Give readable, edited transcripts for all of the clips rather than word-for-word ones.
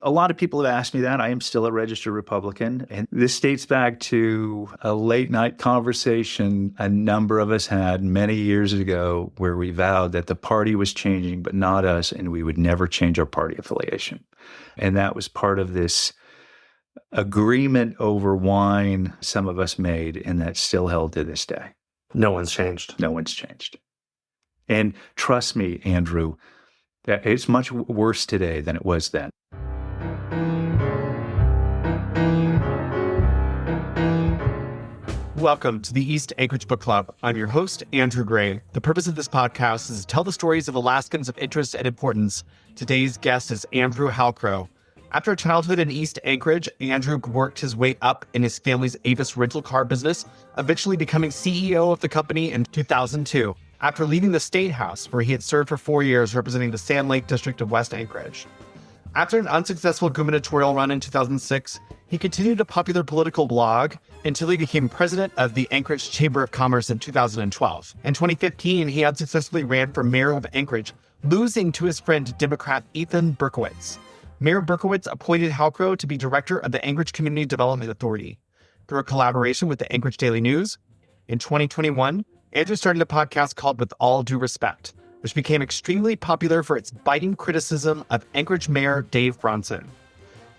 A lot of people have asked me that. I am still a registered Republican. And this dates back to a late night conversation a number of us had many years ago where we vowed that the party was changing, but not us, and we would never change our party affiliation. And that was part of this agreement over wine some of us made, and that's still held to this day. No one's changed. No one's changed. And trust me, Andrew, that it's much worse today than it was then. Welcome to the East Anchorage Book Club. I'm your host, Andrew Gray. The purpose of this podcast is to tell the stories of Alaskans of interest and importance. Today's guest is Andrew Halcro. After a childhood in East Anchorage, Andrew worked his way up in his family's Avis rental car business, eventually becoming CEO of the company in 2002, after leaving the State House, where he had served for 4 years representing the Sand Lake District of West Anchorage. After an unsuccessful gubernatorial run in 2006, he continued a popular political blog until he became president of the Anchorage Chamber of Commerce in 2012. In 2015, he unsuccessfully ran for mayor of Anchorage, losing to his friend Democrat Ethan Berkowitz. Mayor Berkowitz appointed Halcro to be director of the Anchorage Community Development Authority. Through a collaboration with the Anchorage Daily News, in 2021, Andrew started a podcast called With All Due Respect, which became extremely popular for its biting criticism of Anchorage Mayor Dave Bronson.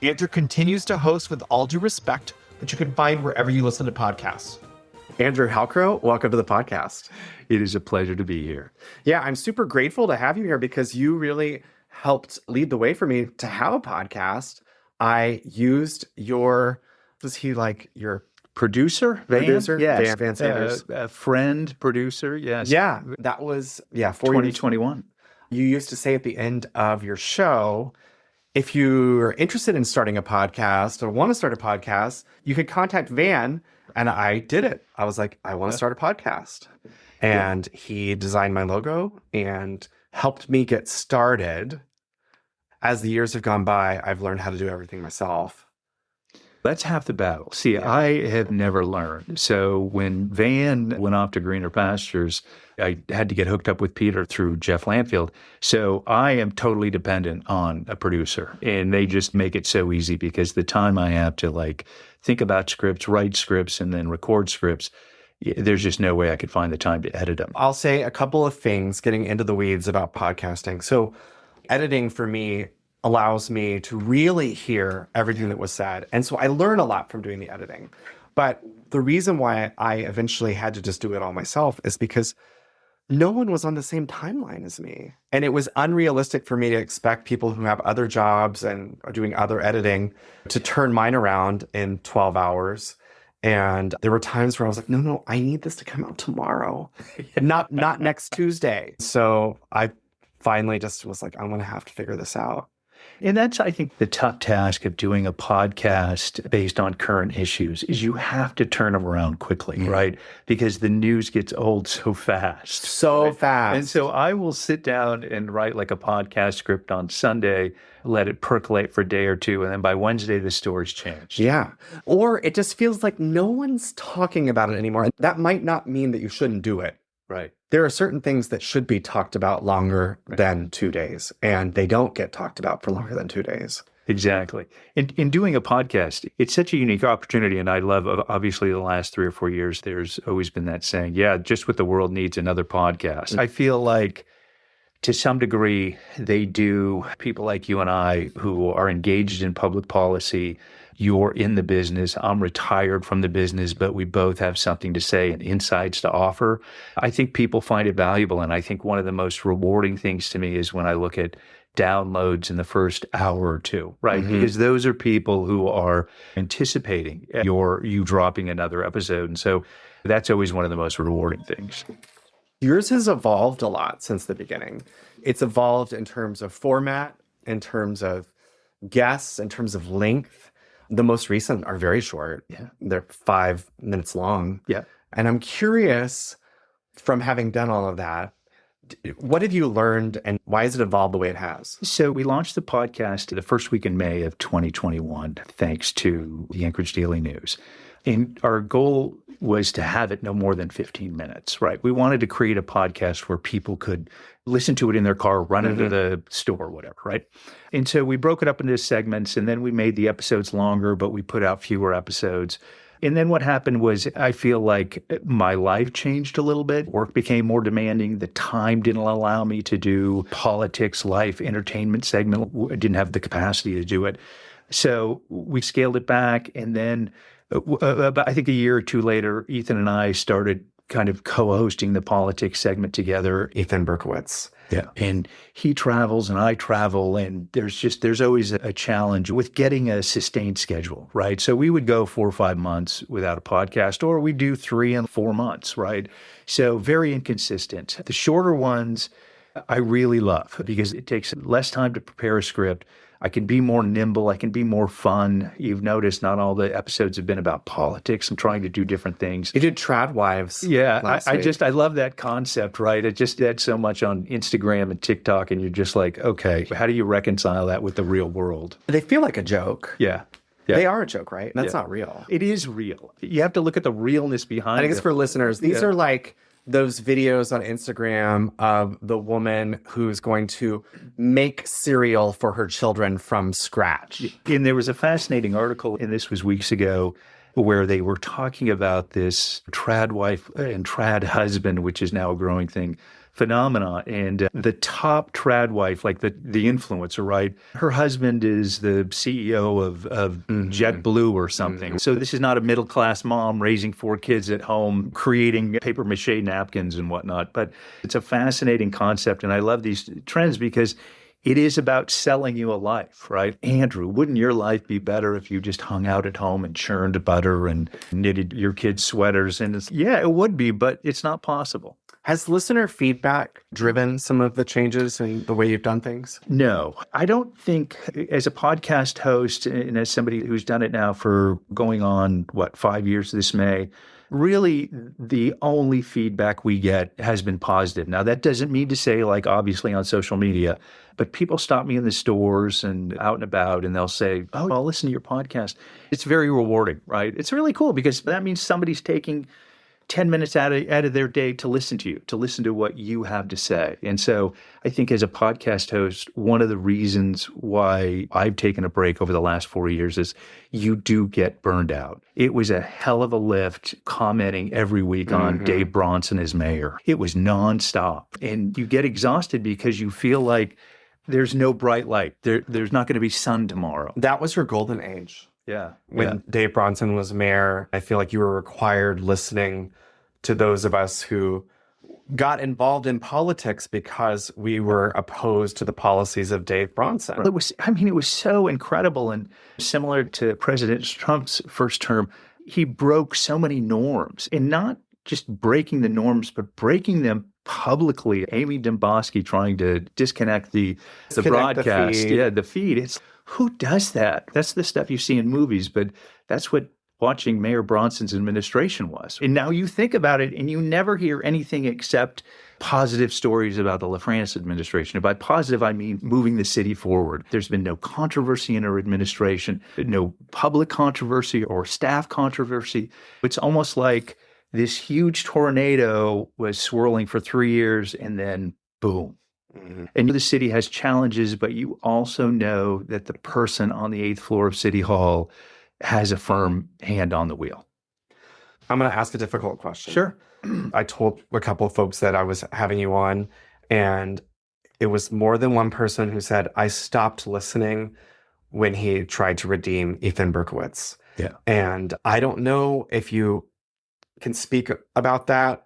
Andrew continues to host With All Due Respect, which you can find wherever you listen to podcasts. Andrew Halcro, welcome to the podcast. It is a pleasure to be here. Yeah, I'm super grateful to have you here because you really helped lead the way for me to have a podcast. I used your producer? Producer? Yes. Van Sanders. A friend, producer, yes. Yeah, that was, 2021. You used to say at the end of your show, if you're interested in starting a podcast or want to start a podcast, you could contact Van. And I did it. I was like, I want to start a podcast. And he designed my logo and helped me get started. As the years have gone by, I've learned how to do everything myself. That's half the battle. See, I have never learned. So when Van went off to greener pastures, I had to get hooked up with Peter through Jeff Lanfield. So I am totally dependent on a producer. And they just make it so easy because the time I have to think about scripts, write scripts, and then record scripts, there's just no way I could find the time to edit them. I'll say a couple of things getting into the weeds about podcasting. So editing for me allows me to really hear everything that was said. And so I learn a lot from doing the editing. But the reason why I eventually had to just do it all myself is because no one was on the same timeline as me. And it was unrealistic for me to expect people who have other jobs and are doing other editing to turn mine around in 12 hours. And there were times where I was like, no, I need this to come out tomorrow, not next Tuesday. So I finally just was like, I'm going to have to figure this out. And that's, I think, the tough task of doing a podcast based on current issues is you have to turn them around quickly, right? Because the news gets old so fast. Fast. And so I will sit down and write like a podcast script on Sunday, let it percolate for a day or two, and then by Wednesday, the story's changed. Yeah. Or it just feels like no one's talking about it anymore. That might not mean that you shouldn't do it. Right. There are certain things that should be talked about longer than 2 days, and they don't get talked about for longer than 2 days. Exactly. In doing a podcast, it's such a unique opportunity, and I love, obviously, the last 3 or 4 years, there's always been that saying, just what the world needs, another podcast. I feel like, to some degree, they do. People like you and I who are engaged in public policy, you're in the business, I'm retired from the business, but we both have something to say and insights to offer. I think people find it valuable. And I think one of the most rewarding things to me is when I look at downloads in the first hour or two, right? Mm-hmm. Because those are people who are anticipating you dropping another episode. And so that's always one of the most rewarding things. Yours has evolved a lot since the beginning. It's evolved in terms of format, in terms of guests, in terms of length. The most recent are very short. Yeah. They're 5 minutes long. Yeah. And I'm curious, from having done all of that, what have you learned and why has it evolved the way it has? So we launched the podcast the first week in May of 2021, thanks to the Anchorage Daily News. And our goal was to have it no more than 15 minutes, right? We wanted to create a podcast where people could listen to it in their car, run into the store, whatever, right? And so we broke it up into segments, and then we made the episodes longer, but we put out fewer episodes. And then what happened was I feel like my life changed a little bit. Work became more demanding. The time didn't allow me to do politics, life, entertainment segment. I didn't have the capacity to do it. So we scaled it back. And then about, I think a year or two later, Ethan and I started kind of co-hosting the politics segment together. Ethan Berkowitz. Yeah. And he travels and I travel, and there's always a challenge with getting a sustained schedule, right? So we would go 4 or 5 months without a podcast, or we do 3 and 4 months, right? So very inconsistent. The shorter ones I really love because it takes less time to prepare a script. I can be more nimble. I can be more fun. You've noticed not all the episodes have been about politics. I'm trying to do different things. You did Trad Wives. Yeah, I love that concept, right? I just did so much on Instagram and TikTok, and you're just like, okay, how do you reconcile that with the real world? They feel like a joke. Yeah. They are a joke, right? That's not real. It is real. You have to look at the realness behind it. I think it's for listeners. These are like those videos on Instagram of the woman who's going to make cereal for her children from scratch. And there was a fascinating article, and this was weeks ago, where they were talking about this trad wife and trad husband, which is now a growing thing, phenomena. And the top trad wife, like the influencer, right? Her husband is the CEO of JetBlue or something. So this is not a middle-class mom raising 4 kids at home, creating paper mache napkins and whatnot. But it's a fascinating concept. And I love these trends because it is about selling you a life, right? Andrew, wouldn't your life be better if you just hung out at home and churned butter and knitted your kids' sweaters? And yeah, it would be, but it's not possible. Has listener feedback driven some of the changes in the way you've done things? No, I don't think as a podcast host and as somebody who's done it now for going on, 5 years this May, really the only feedback we get has been positive. Now, that doesn't mean to say, like, obviously on social media, but people stop me in the stores and out and about, and they'll say, oh, I'll listen to your podcast. It's very rewarding, right? It's really cool because that means somebody's taking 10 minutes out of their day to listen to you, to listen to what you have to say. And so I think as a podcast host, one of the reasons why I've taken a break over the last 4 years is you do get burned out. It was a hell of a lift commenting every week on Dave Bronson as mayor. It was nonstop. And you get exhausted because you feel like there's no bright light. There's not going to be sun tomorrow. That was your golden age. Yeah. When Dave Bronson was mayor, I feel like you were required listening to those of us who got involved in politics because we were opposed to the policies of Dave Bronson. It was so incredible. And similar to President Trump's first term, he broke so many norms, and not just breaking the norms, but breaking them publicly. Amy Demboski trying to disconnect the broadcast. The feed. It's who does that? That's the stuff you see in movies, but that's what watching Mayor Bronson's administration was. And now you think about it and you never hear anything except positive stories about the LaFrance administration. And by positive, I mean moving the city forward. There's been no controversy in her administration, no public controversy or staff controversy. It's almost like this huge tornado was swirling for 3 years and then boom. And the city has challenges, but you also know that the person on the 8th floor of City Hall has a firm hand on the wheel. I'm going to ask a difficult question. Sure. I told a couple of folks that I was having you on, and it was more than one person who said, I stopped listening when he tried to redeem Ethan Berkowitz. Yeah. And I don't know if you can speak about that.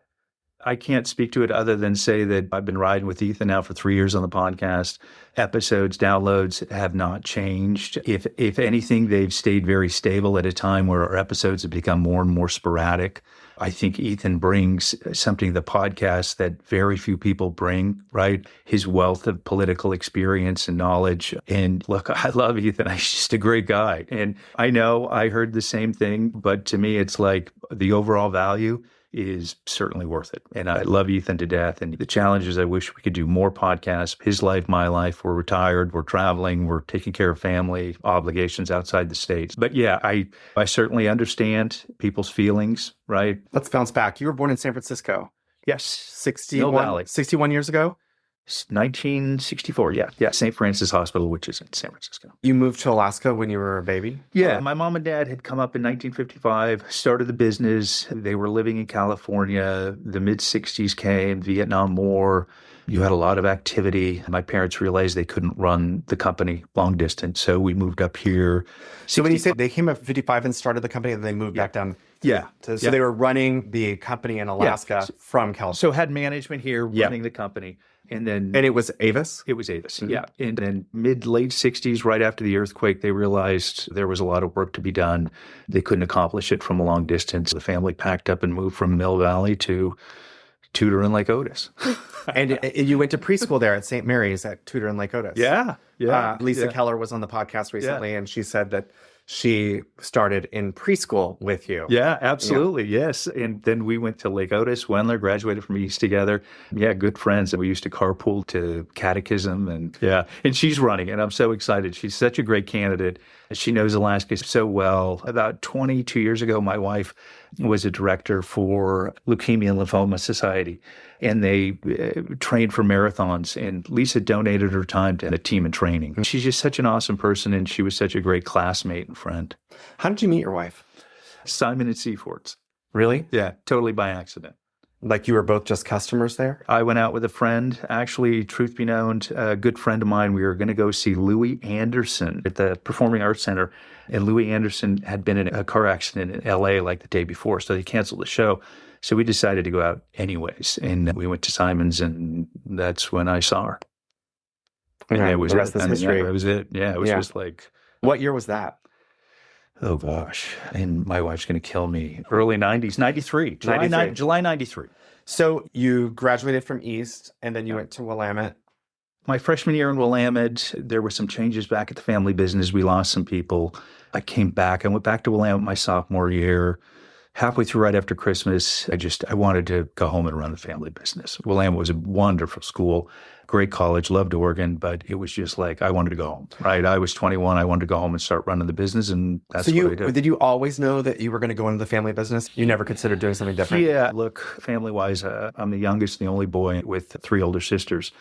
I can't speak to it other than say that I've been riding with Ethan now for 3 years on the podcast. Episodes, downloads have not changed. If anything, they've stayed very stable at a time where our episodes have become more and more sporadic. I think Ethan brings something to the podcast that very few people bring, right? His wealth of political experience and knowledge. And look, I love Ethan. He's just a great guy. And I know I heard the same thing, but to me, it's like the overall value is certainly worth it. And I love Ethan to death. And the challenge is I wish we could do more podcasts. His life, my life. We're retired. We're traveling. We're taking care of family obligations outside the States. But yeah, I certainly understand people's feelings, right? Let's bounce back. You were born in San Francisco. Yes. Mill Valley. 61 years ago? 1964, yeah. Yeah, St. Francis Hospital, which is in San Francisco. You moved to Alaska when you were a baby? Yeah, my mom and dad had come up in 1955, started the business. They were living in California. The mid-60s came, Vietnam War. You had a lot of activity. My parents realized they couldn't run the company long distance, so we moved up here. So when you say they came up 55 and started the company, and they moved back down? Yeah. So they were running the company in Alaska from California. So had management here running the company. And it was Avis? It was Avis, yeah. And then late 60s, right after the earthquake, they realized there was a lot of work to be done. They couldn't accomplish it from a long distance. The family packed up and moved from Mill Valley to Tudor and Lake Otis. And you went to preschool there at St. Mary's at Tudor and Lake Otis. Yeah. Lisa Keller was on the podcast recently, and she said that she started in preschool with you. Yeah, absolutely. Yeah. Yes. And then we went to Lake Otis. Wendler graduated from East together. Yeah, good friends. And we used to carpool to catechism. And she's running, and I'm so excited. She's such a great candidate. She knows Alaska so well. About 22 years ago, my wife was a director for Leukemia and Lymphoma Society, and they trained for marathons. And Lisa donated her time to the team in training. She's just such an awesome person, and she was such a great classmate and friend. How did you meet your wife? Simon and Seafords. Really? Yeah, totally by accident. Like you were both just customers there? I went out with a friend. Actually, truth be known, a good friend of mine, we were going to go see Louis Anderson at the Performing Arts Center. And Louis Anderson had been in a car accident in L.A. like the day before, so they canceled the show. So we decided to go out anyways. And we went to Simon's, and that's when I saw her. And the rest is history. That was it. Yeah, it was just like... What year was that? Oh, gosh. And my wife's going to kill me. Early 90s, 93. July 93. So you graduated from East, and then you went to Willamette. My freshman year in Willamette, there were some changes back at the family business. We lost some people. I came back. I went back to Willamette my sophomore year. Halfway through, right after Christmas, I wanted to go home and run the family business. Willamette was a wonderful school, great college, loved Oregon, but it was just like I wanted to go home, right? I was 21. I wanted to go home and start running the business, and that's what I did. Did you always know that you were going to go into the family business? You never considered doing something different? Yeah. Look, family-wise, I'm the youngest, the only boy with 3 older sisters.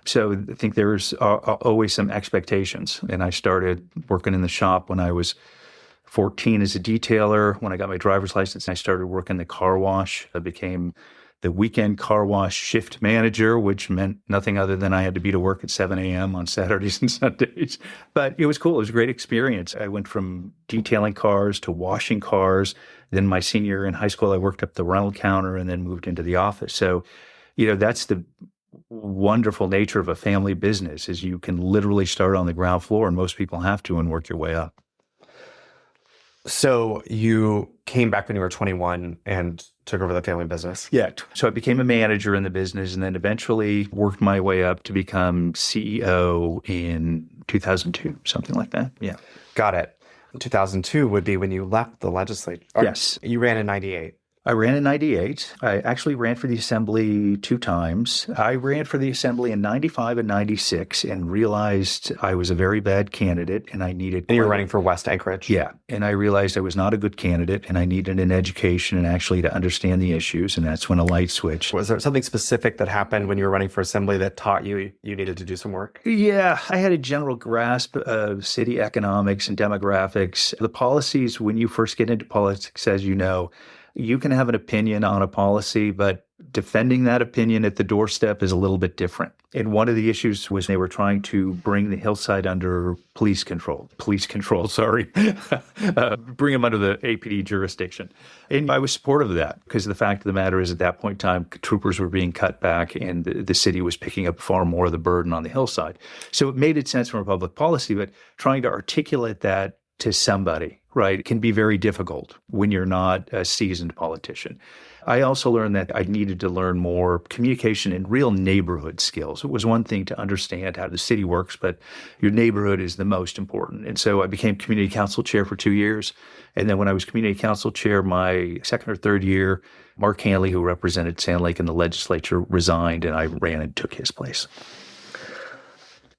So I think there's always some expectations. And I started working in the shop when I was 14 as a detailer. When I got my driver's license, I started working the car wash. I became the weekend car wash shift manager, which meant nothing other than I had to be to work at 7 a.m. on Saturdays and Sundays. But it was cool. It was a great experience. I went from detailing cars to washing cars. Then my senior year in high school, I worked up the rental counter and then moved into the office. So, that's the wonderful nature of a family business is you can literally start on the ground floor, and most people have to, and work your way up. So you came back when you were 21 and took over the family business? Yeah. So I became a manager in the business and then eventually worked my way up to become CEO in 2002, something like that. Yeah. Got it. 2002 would be when you left the legislature. Yes. You ran in 98. I ran in 98. I actually ran for the assembly 2 times. I ran for the assembly in 95 and 96 and realized I was a very bad candidate and I needed... And you were running for West Anchorage? Yeah. And I realized I was not a good candidate and I needed an education and actually to understand the issues. And that's when a light switched. Was there something specific that happened when you were running for assembly that taught you needed to do some work? Yeah. I had a general grasp of city economics and demographics. The policies, when you first get into politics, as you know, you can have an opinion on a policy, but defending that opinion at the doorstep is a little bit different. And one of the issues was they were trying to bring the hillside under police control, bring them under the APD jurisdiction. And I was supportive of that because the fact of the matter is at that point in time, troopers were being cut back and the city was picking up far more of the burden on the hillside. So it made sense from a public policy, but trying to articulate that to somebody, right? It can be very difficult when you're not a seasoned politician. I also learned that I needed to learn more communication and real neighborhood skills. It was one thing to understand how the city works, but your neighborhood is the most important. And so I became community council chair for 2 years. And then when I was community council chair, my second or third year, Mark Hanley, who represented Sand Lake in the legislature, resigned, and I ran and took his place.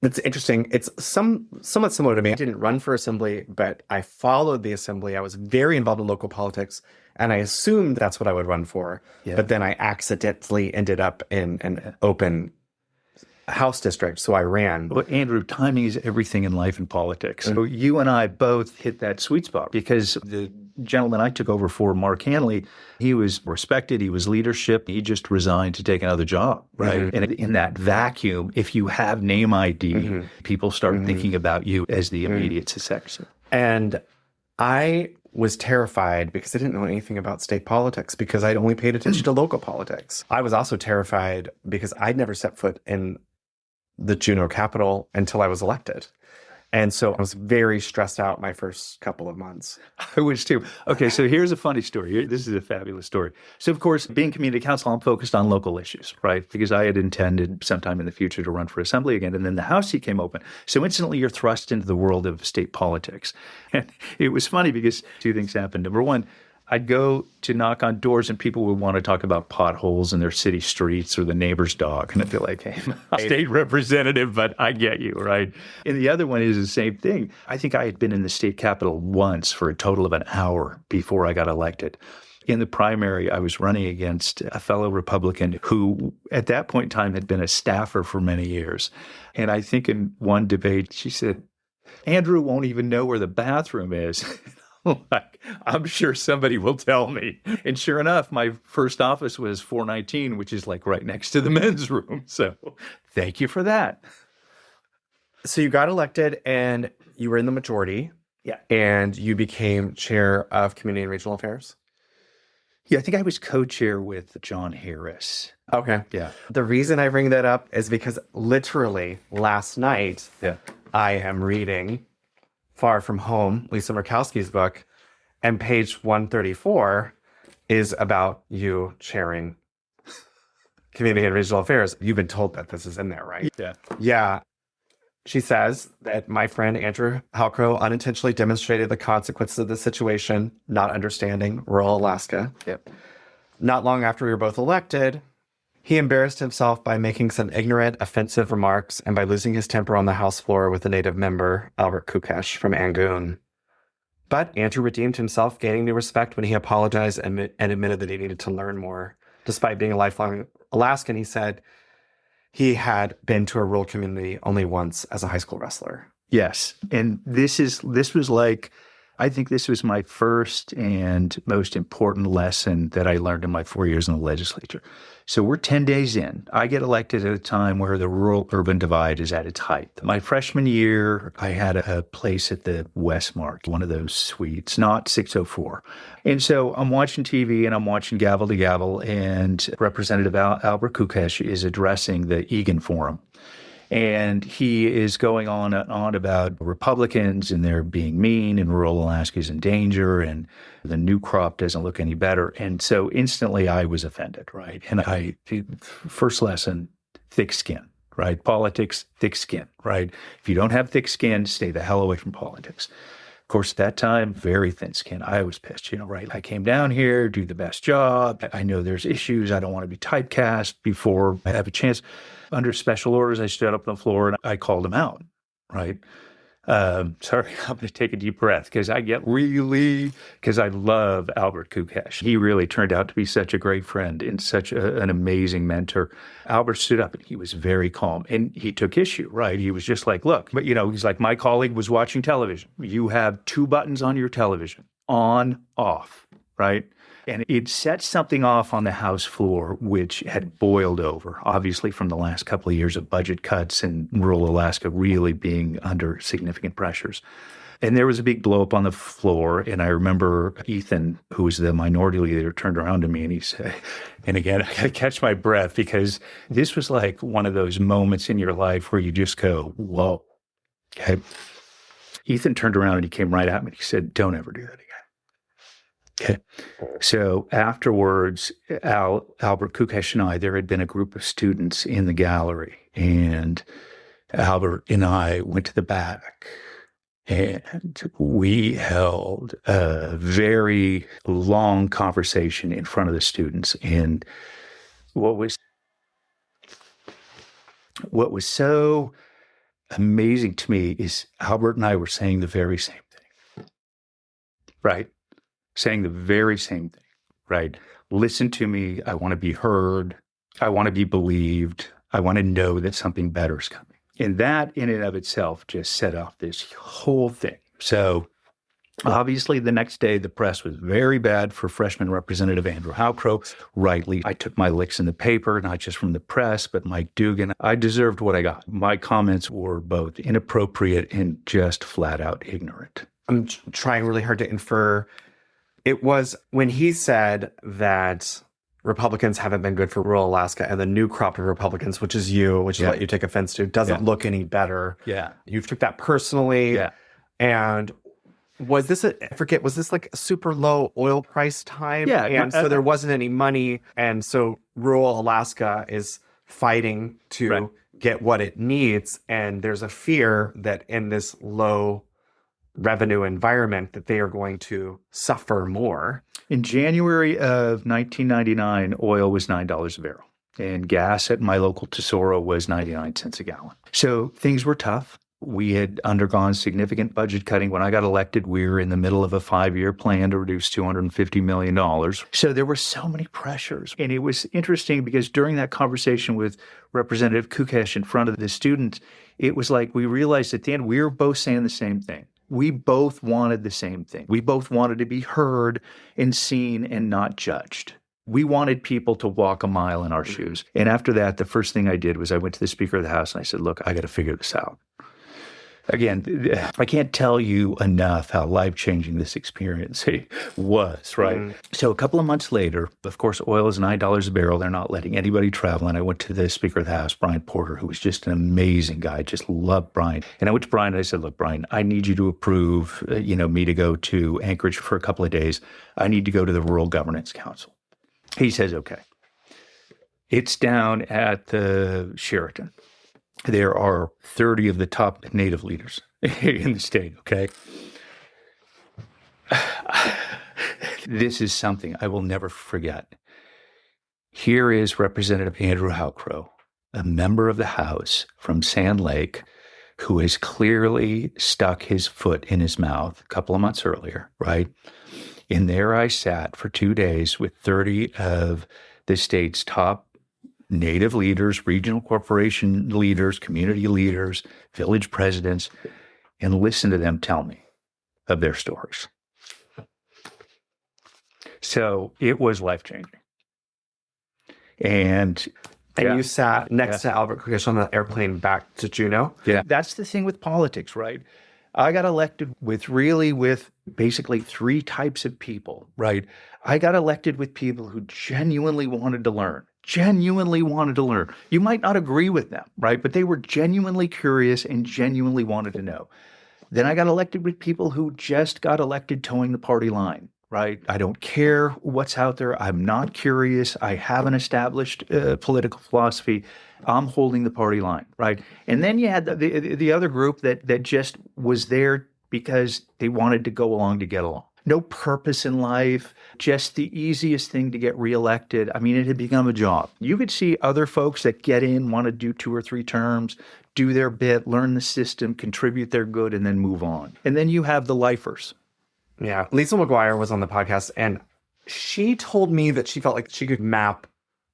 It's interesting. It's somewhat similar to me. I didn't run for assembly, but I followed the assembly. I was very involved in local politics, and I assumed that's what I would run for. Yeah. But then I accidentally ended up in an open House district, so I ran. Well, Andrew, timing is everything in life and politics. So you and I both hit that sweet spot because the gentleman I took over for, Mark Hanley, he was respected. He was leadership. He just resigned to take another job, right? Mm-hmm. And in that vacuum, if you have name ID, people start thinking about you as the immediate successor. And I was terrified because I didn't know anything about state politics because I'd only paid attention to local politics. I was also terrified because I'd never set foot in the Juneau Capitol until I was elected. And so I was very stressed out my first couple of months. I was too. Okay, so here's a funny story. This is a fabulous story. So, of course, being community council, I'm focused on local issues, right? Because I had intended sometime in the future to run for assembly again. And then the House seat came open. So instantly you're thrust into the world of state politics. And it was funny because two things happened. Number one, I'd go to knock on doors and people would want to talk about potholes in their city streets or the neighbor's dog. And I'd be like, hey, I'm a state representative, but I get you, right? And the other one is the same thing. I think I had been in the state capitol once for a total of an hour before I got elected. In the primary, I was running against a fellow Republican who, at that point in time, had been a staffer for many years. And I think in one debate, she said, Andrew won't even know where the bathroom is. Like, I'm sure somebody will tell me. And sure enough, my first office was 419, which is like right next to the men's room. So thank you for that. So you got elected and you were in the majority. Yeah. And you became chair of Community and Regional Affairs. Yeah, I think I was co-chair with John Harris. Okay. Yeah. The reason I bring that up is because literally last night, I am reading Far From Home, Lisa Murkowski's book, and page 134 is about you chairing Community and Regional Affairs. You've been told that this is in there, right? Yeah. Yeah. She says that my friend Andrew Halcro unintentionally demonstrated the consequences of the situation, not understanding rural Alaska. Yep. Not long after we were both elected, he embarrassed himself by making some ignorant, offensive remarks and by losing his temper on the House floor with a native member, Albert Kukesh from Angoon. But Andrew redeemed himself, gaining new respect when he apologized and admitted that he needed to learn more. Despite being a lifelong Alaskan, he said he had been to a rural community only once as a high school wrestler. Yes. And this was like, I think this was my first and most important lesson that I learned in my 4 years in the legislature. So we're 10 days in. I get elected at a time where the rural-urban divide is at its height. My freshman year, I had a place at the Westmark, one of those suites, not 604. And so I'm watching TV and I'm watching Gavel to Gavel, and Representative Albert Kukesh is addressing the Egan Forum. And he is going on about Republicans and they're being mean and rural Alaska is in danger and the new crop doesn't look any better. And so instantly I was offended, right? And first lesson, thick skin, right? Politics, thick skin, right? If you don't have thick skin, stay the hell away from politics. Of course, at that time, very thin skin. I was pissed, right? I came down here, do the best job. I know there's issues. I don't want to be typecast before I have a chance. Under special orders, I stood up on the floor and I called him out, right? Sorry, I'm going to take a deep breath because I love Albert Kukesh. He really turned out to be such a great friend and such an amazing mentor. Albert stood up and he was very calm and he took issue, right? He was just like, look, but he's like, my colleague was watching television. You have two buttons on your television, on, off, right? And it set something off on the House floor, which had boiled over, obviously from the last couple of years of budget cuts and rural Alaska really being under significant pressures. And there was a big blow up on the floor. And I remember Ethan, who was the minority leader, turned around to me and he said, and again, I got to catch my breath because this was like one of those moments in your life where you just go, whoa, okay. Ethan turned around and he came right at me and he said, don't ever do that again. Okay. So afterwards, Albert Kukesh and I, there had been a group of students in the gallery, and Albert and I went to the back and we held a very long conversation in front of the students. And what was so amazing to me is Albert and I were saying the very same thing, right? Saying the very same thing, right? Listen to me. I want to be heard. I want to be believed. I want to know that something better is coming. And that in and of itself just set off this whole thing. So obviously the next day, the press was very bad for freshman Representative Andrew Halcro. Rightly, I took my licks in the paper, not just from the press, but Mike Dugan. I deserved what I got. My comments were both inappropriate and just flat out ignorant. I'm trying really hard to infer. It was when he said that Republicans haven't been good for rural Alaska, and the new crop of Republicans, which is you, which is what you take offense to, doesn't look any better. Yeah. You took that personally. Yeah. And was this was this like a super low oil price time? Yeah. And so there wasn't any money. And so rural Alaska is fighting to get what it needs. And there's a fear that in this low revenue environment that they are going to suffer more. In January of 1999, oil was $9 a barrel, and gas at my local Tesoro was 99 cents a gallon. So things were tough. We had undergone significant budget cutting. When I got elected, we were in the middle of a 5-year plan to reduce $250 million. So there were so many pressures. And it was interesting because during that conversation with Representative Kukesh in front of the students, it was like we realized at the end we were both saying the same thing. We both wanted the same thing. We both wanted to be heard and seen and not judged. We wanted people to walk a mile in our shoes. And after that, the first thing I did was I went to the Speaker of the House and I said, look, I got to figure this out. Again, I can't tell you enough how life-changing this experience was, right? So a couple of months later, of course, oil is $9 a barrel. They're not letting anybody travel. And I went to the Speaker of the House, Brian Porter, who was just an amazing guy. I just loved Brian. And I went to Brian and I said, look, Brian, I need you to approve, me to go to Anchorage for a couple of days. I need to go to the Rural Governance Council. He says, okay. It's down at the Sheraton. There are 30 of the top Native leaders in the state, okay? This is something I will never forget. Here is Representative Andrew Halcro, a member of the House from Sand Lake, who has clearly stuck his foot in his mouth a couple of months earlier, right? And there I sat for 2 days with 30 of the state's top Native leaders, regional corporation leaders, community leaders, village presidents, and listen to them tell me of their stories. So it was life-changing. And you sat next to Albert Kukesh on the airplane back to Juneau? Yeah. That's the thing with politics, right? I got elected with basically 3 types of people, right? I got elected with people who genuinely wanted to learn. You might not agree with them, right? But they were genuinely curious and genuinely wanted to know. Then I got elected with people who just got elected towing the party line, right? I don't care what's out there. I'm not curious. I haven't established political philosophy. I'm holding the party line, right? And then you had the other group that just was there because they wanted to go along to get along. No purpose in life, just the easiest thing to get reelected. I mean, it had become a job. You could see other folks that get in, want to do 2 or 3 terms, do their bit, learn the system, contribute their good, and then move on. And then you have the lifers. Yeah. Lisa McGuire was on the podcast, and she told me that she felt like she could map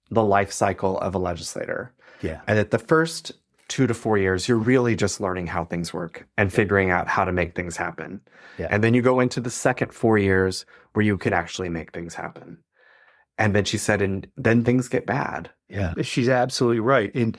the life cycle of a legislator. Yeah. And that the first 2 to 4 years, you're really just learning how things work and figuring out how to make things happen. Yeah. And then you go into the second 4 years where you can actually make things happen. And then she said, and then things get bad. Yeah, she's absolutely right. And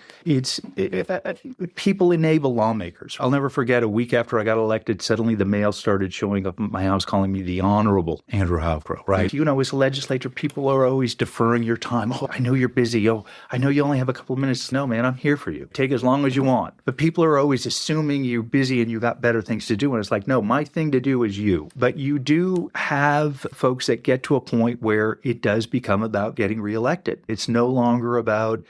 people enable lawmakers. I'll never forget a week after I got elected, suddenly the mail started showing up at my house calling me the Honorable Andrew Halcro, right? You know, as a legislator, people are always deferring your time. Oh, I know you're busy. Oh, I know you only have a couple of minutes. No, man, I'm here for you. Take as long as you want. But people are always assuming you're busy and you got better things to do. And it's like, no, my thing to do is you. But you do have folks that get to a point where it does become about getting reelected. It's no longer about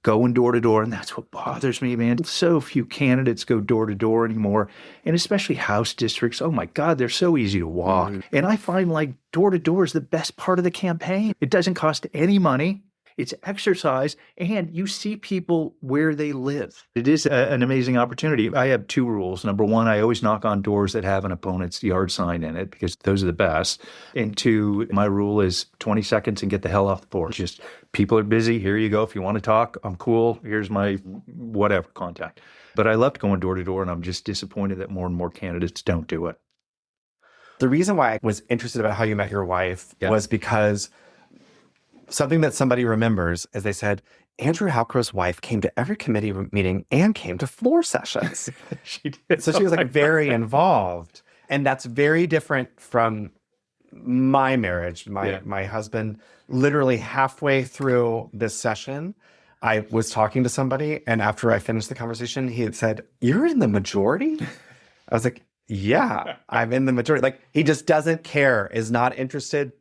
going door to door. And that's what bothers me, man. So few candidates go door to door anymore. And especially House districts. Oh my God, they're so easy to walk. Mm-hmm. And I find like door to door is the best part of the campaign. It doesn't cost any money. It's exercise, and you see people where they live. It is an amazing opportunity. I have two rules. Number one, I always knock on doors that have an opponent's yard sign in it because those are the best. And two, my rule is 20 seconds and get the hell off the porch. Just people are busy. Here you go. If you want to talk, I'm cool. Here's my whatever contact. But I loved going door to door, and I'm just disappointed that more and more candidates don't do it. The reason why I was interested about how you met your wife was because something that somebody remembers is they said, Andrew Halcro's wife came to every committee meeting and came to floor sessions. She did. So she was like very involved. And that's very different from my marriage. My husband, literally halfway through this session, I was talking to somebody. And after I finished the conversation, he had said, "You're in the majority?" I was like, yeah, I'm in the majority. Like, he just doesn't care, is not interested.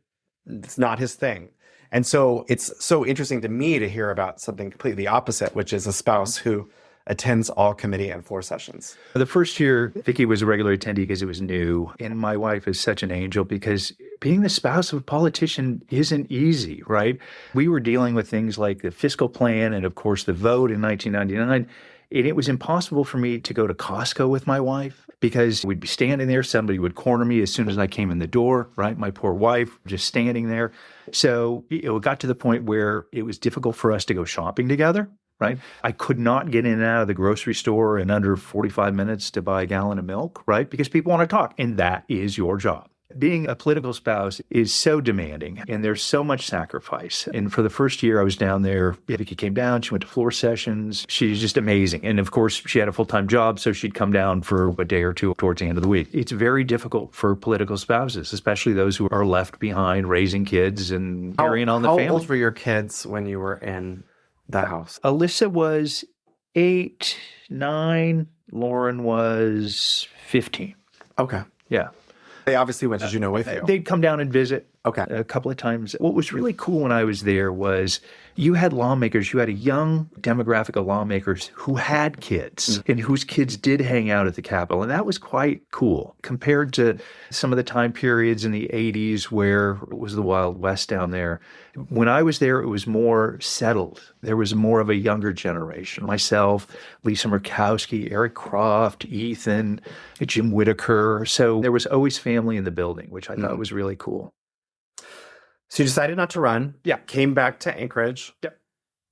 It's not his thing. And so it's so interesting to me to hear about something completely opposite, which is a spouse who attends all committee and floor sessions. The first year, Vicki was a regular attendee because it was new. And my wife is such an angel because being the spouse of a politician isn't easy, right? We were dealing with things like the fiscal plan and, of course, the vote in 1999. And it was impossible for me to go to Costco with my wife because we'd be standing there. Somebody would corner me as soon as I came in the door, right? My poor wife just standing there. So it got to the point where it was difficult for us to go shopping together, right? I could not get in and out of the grocery store in under 45 minutes to buy a gallon of milk, right? Because people want to talk, and that is your job. Being a political spouse is so demanding, and there's so much sacrifice. And for the first year I was down there, Vicki came down, she went to floor sessions. She's just amazing. And of course, she had a full-time job, so she'd come down for a day or two towards the end of the week. It's very difficult for political spouses, especially those who are left behind raising kids and carrying on the family. How old were your kids when you were in the house? Alyssa was 8, 9. Lauren was 15. Okay. Yeah. They obviously went to Juneau with you. They'd come down and visit a couple of times. What was really cool when I was there was you had lawmakers, you had a young demographic of lawmakers who had kids and whose kids did hang out at the Capitol. And that was quite cool compared to some of the time periods in the 80s where it was the Wild West down there. When I was there, it was more settled. There was more of a younger generation. Myself, Lisa Murkowski, Eric Croft, Ethan, Jim Whitaker. So there was always family in the building, which I thought was really cool. So you decided not to run. Yeah. Came back to Anchorage. Yep.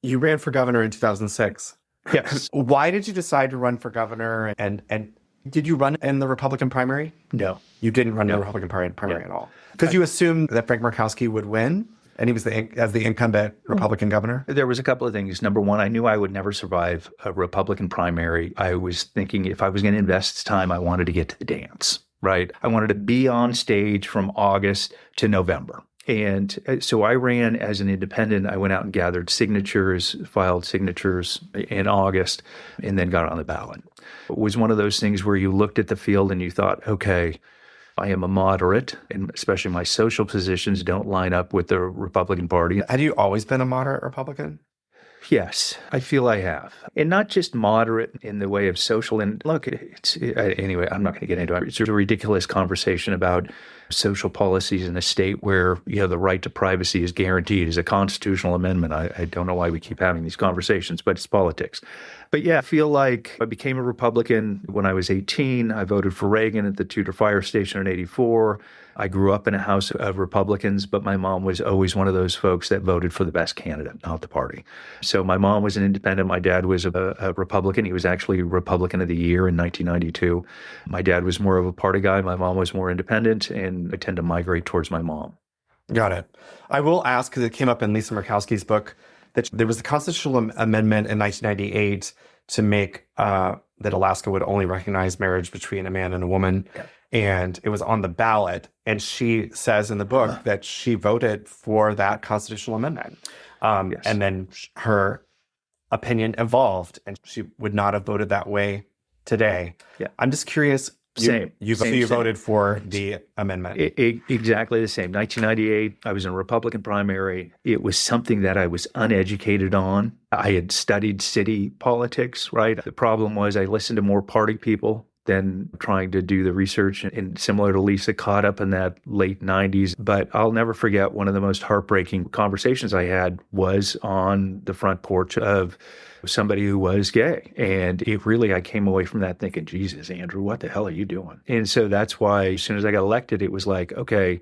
You ran for governor in 2006. Yes. Why did you decide to run for governor? And did you run in the Republican primary? No. You didn't run in the Republican primary at all? Because you assumed that Frank Murkowski would win, and he was as the incumbent Republican governor? There was a couple of things. Number one, I knew I would never survive a Republican primary. I was thinking if I was going to invest time, I wanted to get to the dance, right? I wanted to be on stage from August to November. And so I ran as an independent. I went out and gathered signatures, filed signatures in August, and then got on the ballot. It was one of those things where you looked at the field and you thought, okay, I am a moderate, and especially my social positions don't line up with the Republican Party. Had you always been a moderate Republican? Yes, I feel I have. And not just moderate in the way of social. And look, anyway, I'm not going to get into it. It's a ridiculous conversation about social policies in a state where, the right to privacy is guaranteed as a constitutional amendment. I don't know why we keep having these conversations, but it's politics. But yeah, I feel like I became a Republican when I was 18. I voted for Reagan at the Tudor Fire Station in 84. I grew up in a house of Republicans, but my mom was always one of those folks that voted for the best candidate, not the party. So my mom was an independent. My dad was a Republican. He was actually Republican of the Year in 1992. My dad was more of a party guy. My mom was more independent, and I tend to migrate towards my mom. Got it. I will ask, because it came up in Lisa Murkowski's book, that there was a constitutional amendment in 1998 to make that Alaska would only recognize marriage between a man and a woman. Yeah. And it was on the ballot. And she says in the book that she voted for that constitutional amendment. Yes. And then her opinion evolved, and she would not have voted that way today. Yeah. I'm just curious. Same. You voted for the amendment. Exactly the same. 1998, I was in a Republican primary. It was something that I was uneducated on. I had studied city politics, right? The problem was I listened to more party people than trying to do the research, and similar to Lisa, caught up in that late 90s. But I'll never forget one of the most heartbreaking conversations I had was on the front porch of somebody who was gay. And I came away from that thinking, Jesus, Andrew, what the hell are you doing? And so that's why as soon as I got elected, it was like, okay,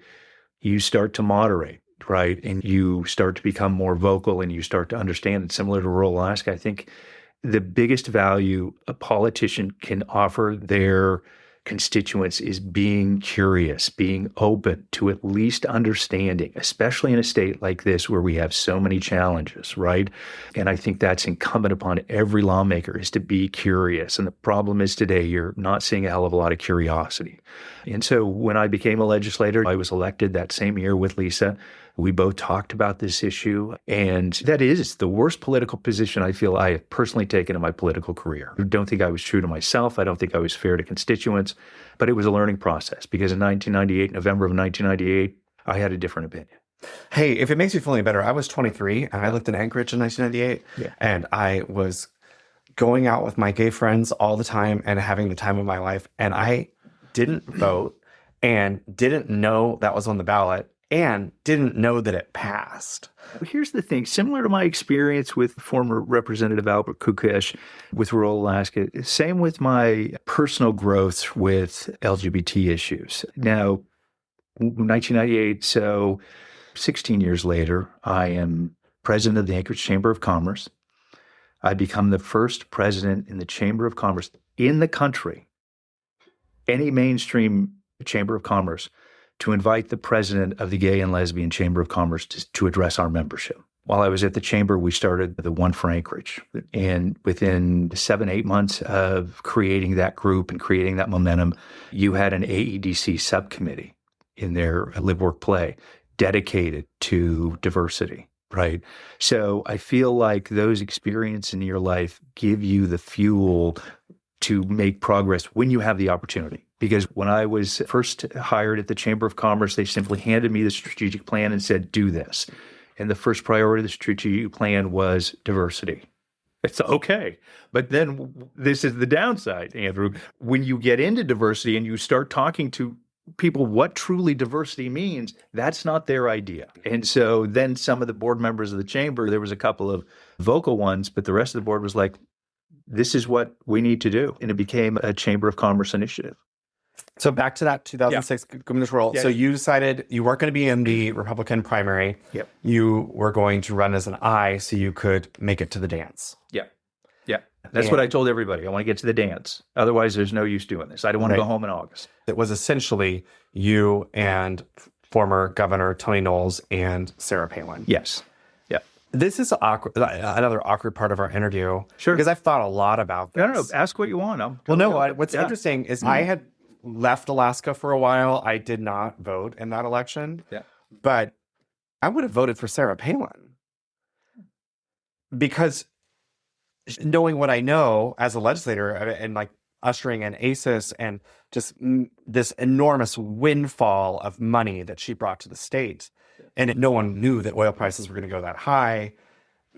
you start to moderate, right? And you start to become more vocal, and you start to understand that similar to rural Alaska, I think the biggest value a politician can offer their constituents is being curious, being open to at least understanding, especially in a state like this where we have so many challenges, right? And I think that's incumbent upon every lawmaker is to be curious. And the problem is today you're not seeing a hell of a lot of curiosity. And so when I became a legislator, I was elected that same year with Lisa. We both talked about this issue, and that is the worst political position I feel I have personally taken in my political career. I don't think I was true to myself. I don't think I was fair to constituents, but it was a learning process because in November of 1998, I had a different opinion. Hey, if it makes you feel any better, I was 23 and I lived in Anchorage in 1998, and I was going out with my gay friends all the time and having the time of my life, and I didn't vote and didn't know that was on the ballot and didn't know that it passed. Here's the thing. Similar to my experience with former Representative Albert Kukesh with rural Alaska, same with my personal growth with LGBT issues. Now, 1998, so 16 years later, I am president of the Anchorage Chamber of Commerce. I become the first president in the Chamber of Commerce in the country, any mainstream Chamber of Commerce, to invite the president of the Gay and Lesbian Chamber of Commerce to address our membership. While I was at the chamber, we started the One for Anchorage. And within 7-8 months of creating that group and creating that momentum, you had an AEDC subcommittee in their Live, Work, Play dedicated to diversity, right? So I feel like those experiences in your life give you the fuel to make progress when you have the opportunity. Because when I was first hired at the Chamber of Commerce, they simply handed me the strategic plan and said, do this. And the first priority of the strategic plan was diversity. It's okay. But then this is the downside, Andrew. When you get into diversity and you start talking to people what truly diversity means, that's not their idea. And so then some of the board members of the chamber, there was a couple of vocal ones, but the rest of the board was like, this is what we need to do. And it became a Chamber of Commerce initiative. So back to that 2006 gubernatorial. So you decided you weren't going to be in the Republican primary. Yep. You were going to run as an I so you could make it to the dance. Yeah. That's what I told everybody. I want to get to the dance. Otherwise, there's no use doing this. I don't want to go home in August. It was essentially you and former Governor Tony Knowles and Sarah Palin. Yes. Yeah. This is another awkward part of our interview. Sure. Because I've thought a lot about this. No. Ask what you want. What's interesting is I had left Alaska for a while. I did not vote in that election. Yeah. But I would have voted for Sarah Palin. Because knowing what I know as a legislator and like ushering in ACES and just this enormous windfall of money that she brought to the state. And no one knew that oil prices were going to go that high.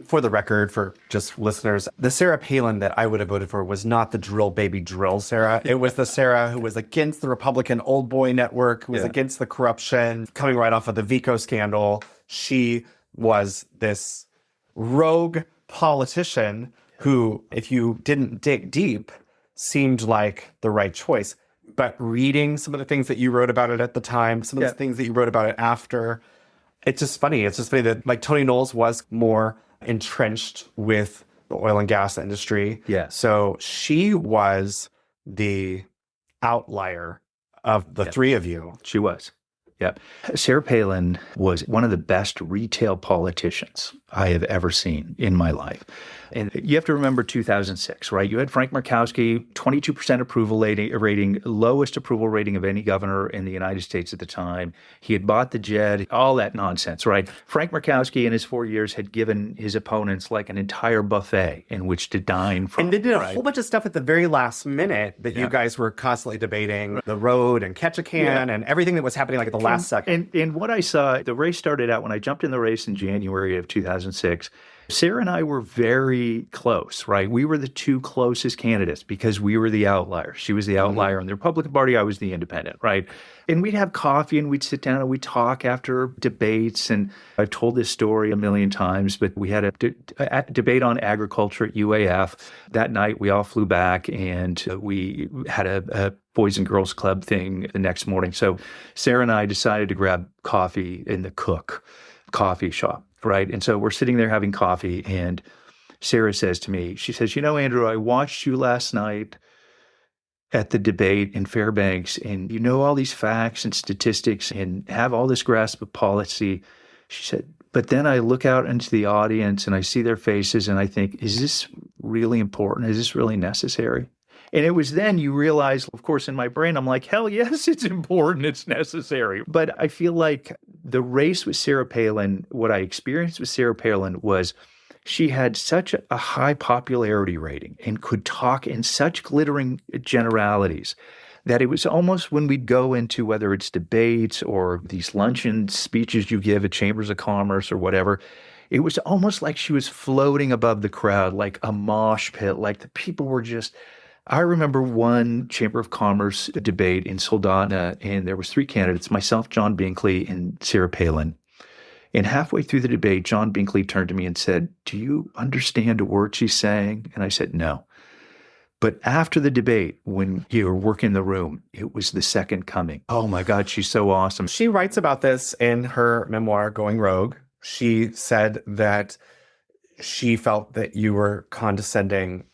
For the record, for just listeners, the Sarah Palin that I would have voted for was not the drill baby drill Sarah. It was the Sarah who was against the Republican old boy network, who was against the corruption, coming right off of the Vico scandal. She was this rogue politician who, if you didn't dig deep, seemed like the right choice. But reading some of the things that you wrote about it at the time, some of the things that you wrote about it after, it's just funny. It's just funny that like Tony Knowles was more entrenched with the oil and gas industry. Yeah. So she was the outlier of the three of you. She was. Yeah. Sarah Palin was one of the best retail politicians I have ever seen in my life. And you have to remember 2006, right? You had Frank Murkowski, 22% approval rating, lowest approval rating of any governor in the United States at the time. He had bought the jet, all that nonsense, right? Frank Murkowski in his 4 years had given his opponents like an entire buffet in which to dine from. And they did a whole bunch of stuff at the very last minute that you guys were constantly debating the road and catch a can and everything that was happening like at the last second. And what I saw, the race started out when I jumped in the race in January of 2006. Sarah and I were very close, right? We were the two closest candidates because we were the outliers. She was the outlier in the Republican Party. I was the independent, right? And we'd have coffee and we'd sit down and we'd talk after debates. And I've told this story a million times, but we had a debate on agriculture at UAF. That night, we all flew back and we had a Boys and Girls Club thing the next morning. So Sarah and I decided to grab coffee in the Cook coffee shop. Right. And so we're sitting there having coffee and Sarah says to me, she says, Andrew, I watched you last night at the debate in Fairbanks and you know all these facts and statistics and have all this grasp of policy. She said, but then I look out into the audience and I see their faces and I think, is this really important? Is this really necessary? And it was then you realize, of course, in my brain, I'm like, hell yes, it's important. It's necessary. But I feel like the race with Sarah Palin, what I experienced with Sarah Palin was she had such a high popularity rating and could talk in such glittering generalities that it was almost when we'd go into whether it's debates or these luncheon speeches you give at Chambers of Commerce or whatever, it was almost like she was floating above the crowd, like a mosh pit, like the people were just... I remember one Chamber of Commerce debate in Soldotna, and there was three candidates, myself, John Binkley, and Sarah Palin. And halfway through the debate, John Binkley turned to me and said, do you understand a word she's saying? And I said, no. But after the debate, when you were working the room, it was the second coming. Oh my God, she's so awesome. She writes about this in her memoir, Going Rogue. She said that she felt that you were condescending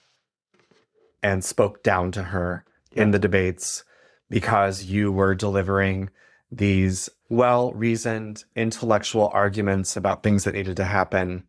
and spoke down to her in the debates because you were delivering these well-reasoned intellectual arguments about things that needed to happen.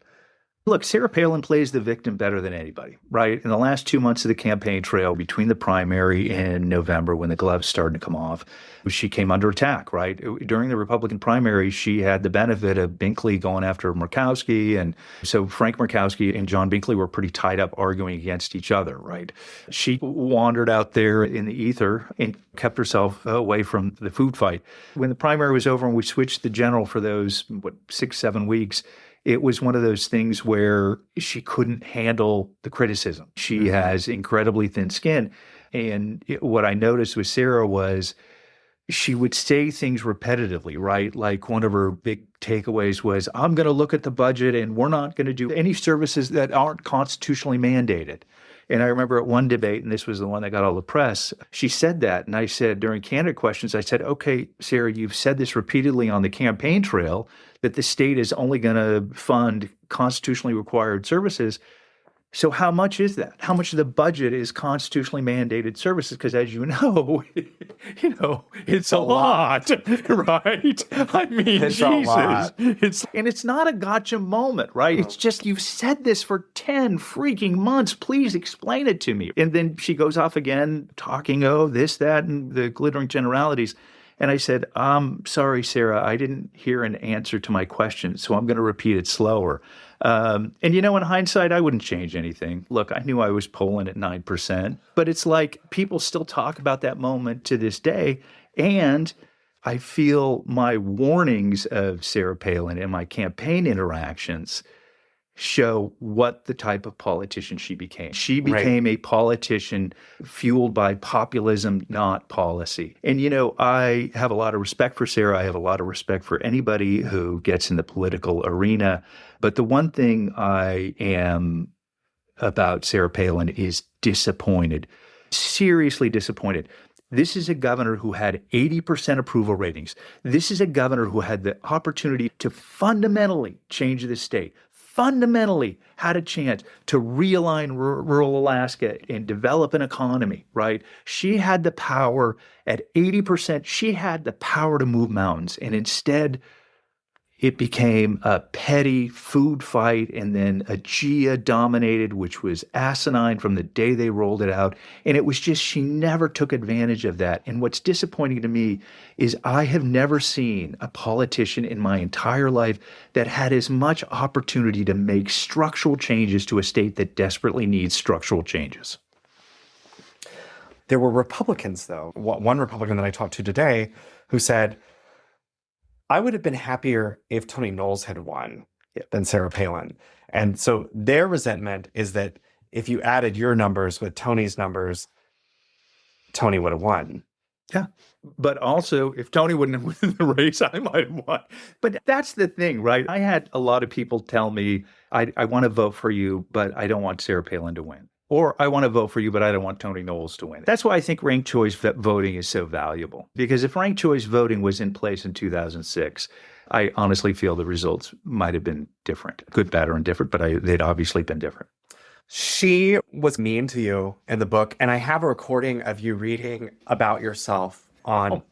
Look, Sarah Palin plays the victim better than anybody, right? In the last 2 months of the campaign trail, between the primary and November when the gloves started to come off, she came under attack, right? During the Republican primary, she had the benefit of Binkley going after Murkowski. And so Frank Murkowski and John Binkley were pretty tied up arguing against each other, right? She wandered out there in the ether and kept herself away from the food fight. When the primary was over and we switched the general for those, 6-7 weeks, it was one of those things where she couldn't handle the criticism. She has incredibly thin skin. And what I noticed with Sarah was she would say things repetitively, right? Like one of her big takeaways was, I'm going to look at the budget and we're not going to do any services that aren't constitutionally mandated. And I remember at one debate, and this was the one that got all the press, she said that. And I said, during candidate questions, I said, okay, Sarah, you've said this repeatedly on the campaign trail, that the state is only going to fund constitutionally required services. So how much is that? How much of the budget is constitutionally mandated services? Because as you know, it's a lot, right? I mean, It's Jesus. And it's not a gotcha moment, right? It's just, you've said this for 10 freaking months. Please explain it to me. And then she goes off again talking, this, that, and the glittering generalities. And I said, I'm sorry, Sarah, I didn't hear an answer to my question, so I'm going to repeat it slower. And in hindsight, I wouldn't change anything. Look, I knew I was polling at 9%, but it's like people still talk about that moment to this day. And I feel my warnings of Sarah Palin and my campaign interactions show what the type of politician she became. She became a politician fueled by populism, not policy. And, I have a lot of respect for Sarah. I have a lot of respect for anybody who gets in the political arena. But the one thing I am about Sarah Palin is disappointed, seriously disappointed. This is a governor who had 80% approval ratings. This is a governor who had the opportunity to fundamentally change the state, fundamentally had a chance to realign rural Alaska and develop an economy, right? She had the power at 80%. She had the power to move mountains. And instead, it became a petty food fight, and then a GIA dominated, which was asinine from the day they rolled it out. And it was just, she never took advantage of that. And what's disappointing to me is I have never seen a politician in my entire life that had as much opportunity to make structural changes to a state that desperately needs structural changes. There were Republicans, though. One Republican that I talked to today who said, I would have been happier if Tony Knowles had won than Sarah Palin. And so their resentment is that if you added your numbers with Tony's numbers, Tony would have won. Yeah. But also, if Tony wouldn't have won the race, I might have won. But that's the thing, right? I had a lot of people tell me, I want to vote for you, but I don't want Sarah Palin to win. Or I want to vote for you, but I don't want Tony Knowles to win. That's why I think ranked choice voting is so valuable. Because if ranked choice voting was in place in 2006, I honestly feel the results might have been different. Good, bad, or indifferent, but they'd obviously been different. She was mean to you in the book, and I have a recording of you reading about yourself on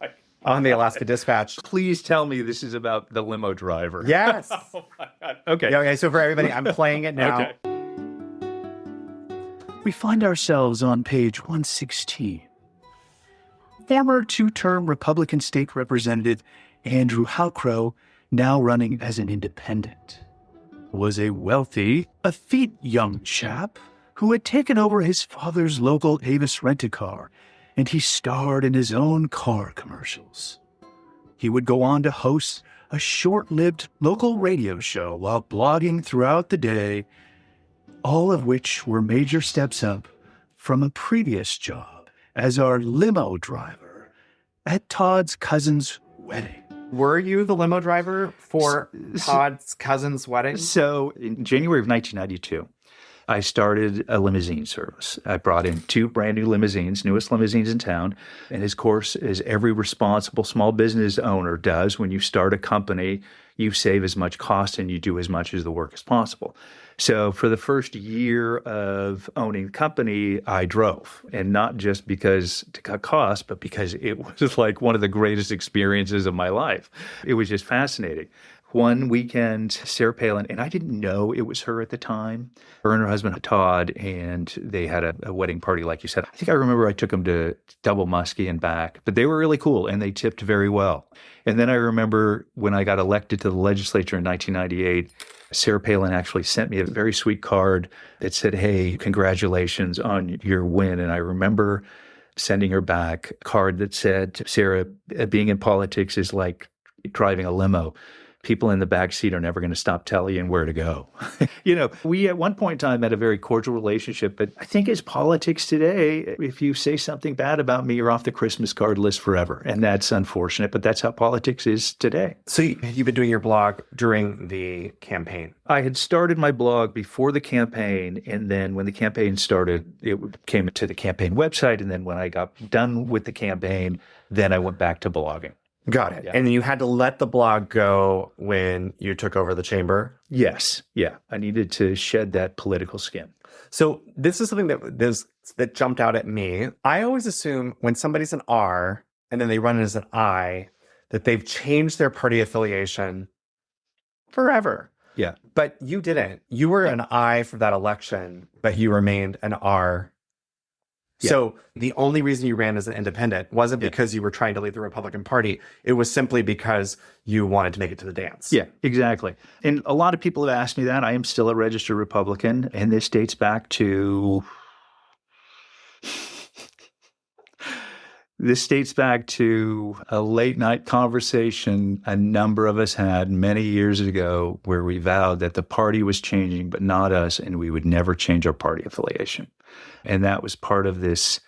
the Alaska Dispatch. Please tell me this is about the limo driver. Yes. Oh my God. Okay. Okay, so for everybody, I'm playing it now. Okay. We find ourselves on page 116. Former two-term Republican state representative Andrew Halcro, now running as an independent, was a wealthy, effete young chap who had taken over his father's local Avis rent-a-car, and he starred in his own car commercials. He would go on to host a short-lived local radio show while blogging throughout the day, all of which were major steps up from a previous job as our limo driver at Todd's cousin's wedding. Were you the limo driver for Todd's cousin's wedding? So in January of 1992, I started a limousine service. I brought in 2 brand new limousines, newest limousines in town. And of course, as every responsible small business owner does, when you start a company, you save as much cost and you do as much as the work as possible. So for the first year of owning the company, I drove. And not just because to cut costs, but because it was like one of the greatest experiences of my life. It was just fascinating. One weekend, Sarah Palin, and I didn't know it was her at the time, her and her husband, Todd, and they had a wedding party, like you said. I think I remember I took them to Double Muskie and back, but they were really cool, and they tipped very well. And then I remember when I got elected to the legislature in 1998, Sarah Palin actually sent me a very sweet card that said, hey, congratulations on your win. And I remember sending her back a card that said, Sarah, being in politics is like driving a limo. People in the back seat are never going to stop telling you where to go. We at one point in time had a very cordial relationship, but I think as politics today, if you say something bad about me, you're off the Christmas card list forever. And that's unfortunate, but that's how politics is today. So you've been doing your blog during the campaign? I had started my blog before the campaign, and then when the campaign started, it came to the campaign website, and then when I got done with the campaign, then I went back to blogging. Got it. Yeah. And you had to let the blog go when you took over the chamber? Yes. Yeah. I needed to shed that political skin. So this is something that jumped out at me. I always assume when somebody's an R and then they run as an I, that they've changed their party affiliation forever. Yeah. But you didn't. You were an I for that election, but you remained an R. Yeah. So the only reason you ran as an independent wasn't because you were trying to lead the Republican Party. It was simply because you wanted to make it to the dance. Yeah, exactly. And a lot of people have asked me that. I am still a registered Republican, and this dates back to a late night conversation a number of us had many years ago where we vowed that the party was changing, but not us, and we would never change our party affiliation. And that was part of this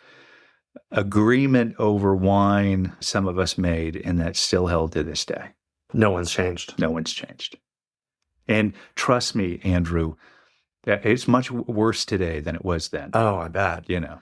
agreement over wine some of us made, and that's still held to this day. No one's changed. No one's changed. And trust me, Andrew, it's much worse today than it was then. Oh, I bet. You know.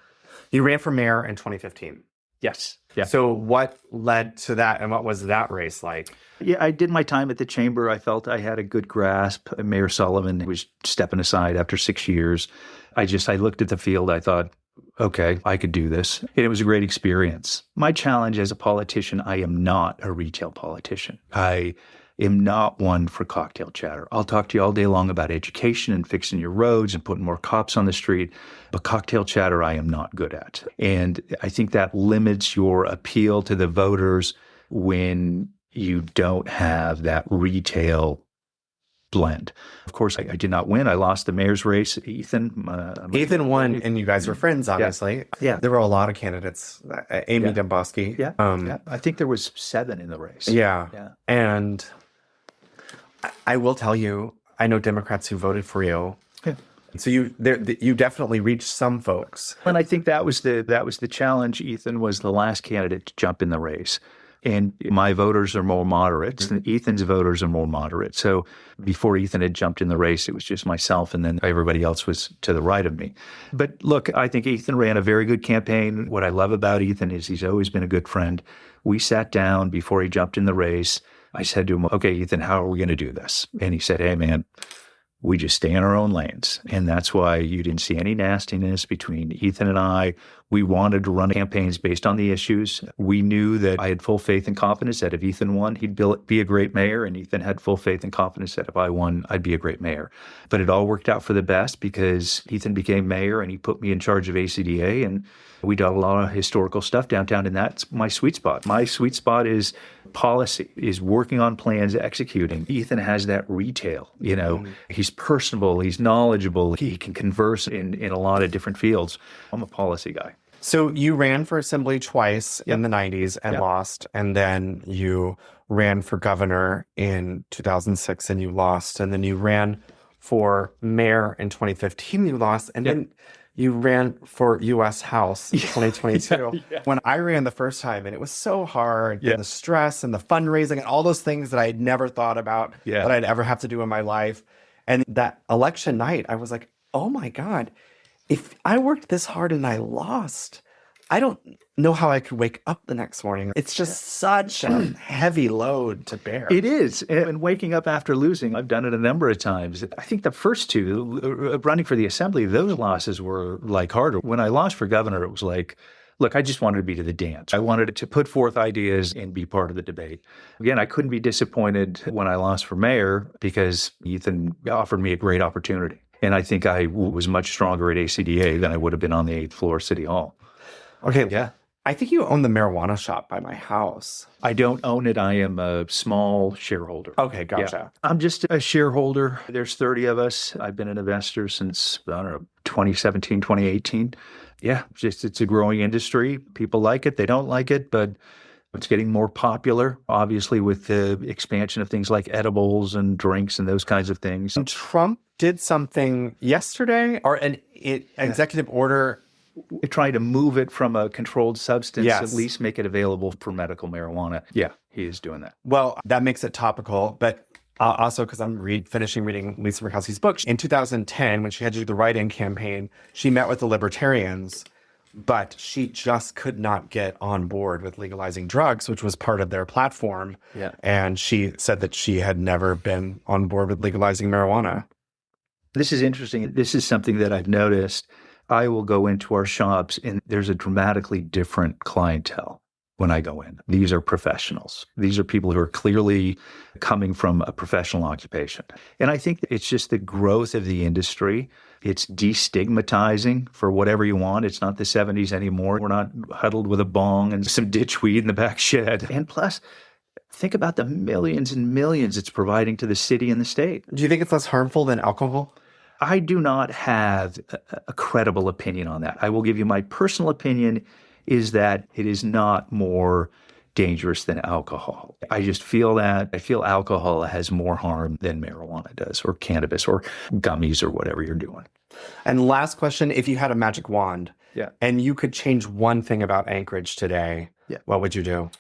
You ran for mayor in 2015. Yes. Yeah. So what led to that, and what was that race like? Yeah, I did my time at the chamber. I felt I had a good grasp. Mayor Sullivan was stepping aside after 6 years. I looked at the field. I thought, okay, I could do this. And it was a great experience. My challenge as a politician, I am not a retail politician. I am not one for cocktail chatter. I'll talk to you all day long about education and fixing your roads and putting more cops on the street, but cocktail chatter I am not good at. And I think that limits your appeal to the voters when you don't have that retail blend. Of course, I did not win. I lost the mayor's race. Ethan won, and you guys were friends, obviously. Yeah. There were a lot of candidates. Amy Demboski. Yeah. I think there was 7 in the race. Yeah. Yeah. And I will tell you, I know Democrats who voted for you. Yeah. So you definitely reached some folks. And I think that was the challenge. Ethan was the last candidate to jump in the race. And my voters are more moderate. And Ethan's voters are more moderate. So before Ethan had jumped in the race, it was just myself, and then everybody else was to the right of me. But look, I think Ethan ran a very good campaign. What I love about Ethan is he's always been a good friend. We sat down before he jumped in the race. I said to him, okay, Ethan, how are we going to do this? And he said, hey, man, we just stay in our own lanes. And that's why you didn't see any nastiness between Ethan and I. We wanted to run campaigns based on the issues. We knew that I had full faith and confidence that if Ethan won, he'd be a great mayor. And Ethan had full faith and confidence that if I won, I'd be a great mayor. But it all worked out for the best because Ethan became mayor and he put me in charge of ACDA. And we did a lot of historical stuff downtown. And that's my sweet spot. My sweet spot is policy, is working on plans, executing. Ethan has that retail, He's personable, he's knowledgeable, he can converse in a lot of different fields. I'm a policy guy. So you ran for assembly twice in the 90s and lost, and then you ran for governor in 2006 and you lost, and then you ran for mayor in 2015, you lost, and then you ran for U.S. House in 2022. When I ran the first time, and it was so hard, and the stress and the fundraising and all those things that I had never thought about that I'd ever have to do in my life. And that election night, I was like, oh my God, if I worked this hard and I lost, I don't know how I could wake up the next morning. It's just such a heavy load to bear. It is. And waking up after losing, I've done it a number of times. I think the first 2, running for the assembly, those losses were like harder. When I lost for governor, it was like, look, I just wanted to be to the dance. I wanted to put forth ideas and be part of the debate. Again, I couldn't be disappointed when I lost for mayor because Ethan offered me a great opportunity. And I think I was much stronger at ACDA than I would have been on the 8th floor of City Hall. Okay. Yeah. I think you own the marijuana shop by my house. I don't own it. I am a small shareholder. Okay, gotcha. Yeah. I'm just a shareholder. There's 30 of us. I've been an investor since, 2017, 2018. Yeah, it's a growing industry. People like it. They don't like it, but it's getting more popular, obviously, with the expansion of things like edibles and drinks and those kinds of things. And Trump did something yesterday, or an executive order trying to move it from a controlled substance, at least make it available for medical marijuana. Yeah, he is doing that. Well, that makes it topical, but also because I'm finishing reading Lisa Murkowski's book. In 2010, when she had to do the write-in campaign, she met with the libertarians, but she just could not get on board with legalizing drugs, which was part of their platform. Yeah. And she said that she had never been on board with legalizing marijuana. This is interesting. This is something that I've noticed. I will go into our shops and there's a dramatically different clientele when I go in. These are professionals. These are people who are clearly coming from a professional occupation. And I think it's just the growth of the industry. It's destigmatizing for whatever you want. It's not the 70s anymore. We're not huddled with a bong and some ditchweed in the back shed. And plus, think about the millions and millions it's providing to the city and the state. Do you think it's less harmful than alcohol? I do not have a credible opinion on that. I will give you my personal opinion is that it is not more dangerous than alcohol. I just feel that. I feel alcohol has more harm than marijuana does, or cannabis, or gummies, or whatever you're doing. And last question, if you had a magic wand and you could change one thing about Anchorage today, what would you do?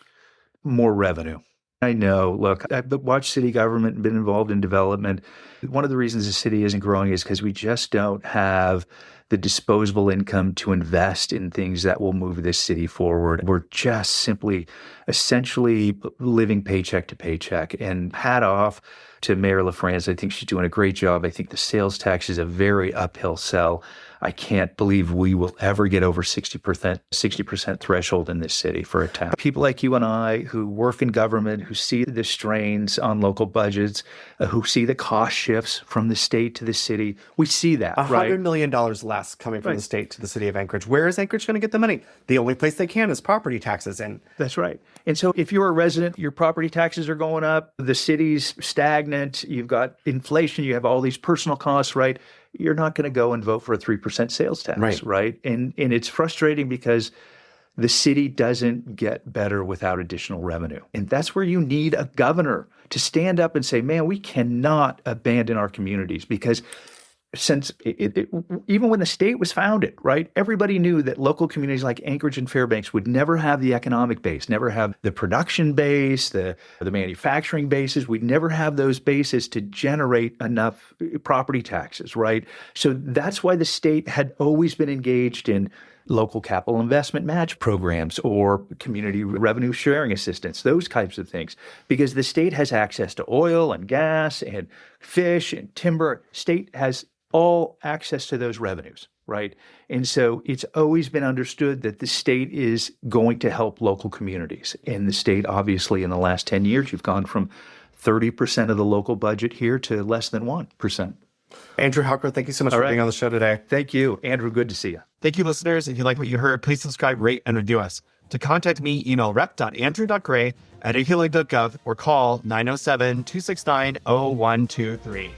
More revenue. I know. Look, I've watched city government and been involved in development. One of the reasons the city isn't growing is because we just don't have the disposable income to invest in things that will move this city forward. We're just simply essentially living paycheck to paycheck. And hat off to Mayor LaFrance. I think she's doing a great job. I think the sales tax is a very uphill sell. I can't believe we will ever get over 60% threshold in this city for a tax. People like you and I who work in government, who see the strains on local budgets, who see the cost shifts from the state to the city, we see that, right? $100 million less coming from the state to the city of Anchorage. Where is Anchorage going to get the money? The only place they can is property taxes. And that's right. And so if you're a resident, your property taxes are going up, the city's stagnant, you've got inflation, you have all these personal costs, right? You're not going to go and vote for a 3% sales tax, right? And it's frustrating because the city doesn't get better without additional revenue. And that's where you need a governor to stand up and say, man, we cannot abandon our communities, because since even when the state was founded, right, everybody knew that local communities like Anchorage and Fairbanks would never have the economic base, never have the production base, the manufacturing bases. We'd never have those bases to generate enough property taxes, right? So that's why the state had always been engaged in local capital investment match programs or community revenue sharing assistance, those types of things, because the state has access to oil and gas and fish and timber. State has all access to those revenues, right? And so it's always been understood that the state is going to help local communities. And the state, obviously, in the last 10 years, you've gone from 30% of the local budget here to less than 1%. Andrew Halcro, thank you so much for being on the show today. Thank you. Andrew, good to see you. Thank you, listeners. If you like what you heard, please subscribe, rate, and review us. To contact me, email rep.andrew.gray@ahlink.gov or call 907-269-0123.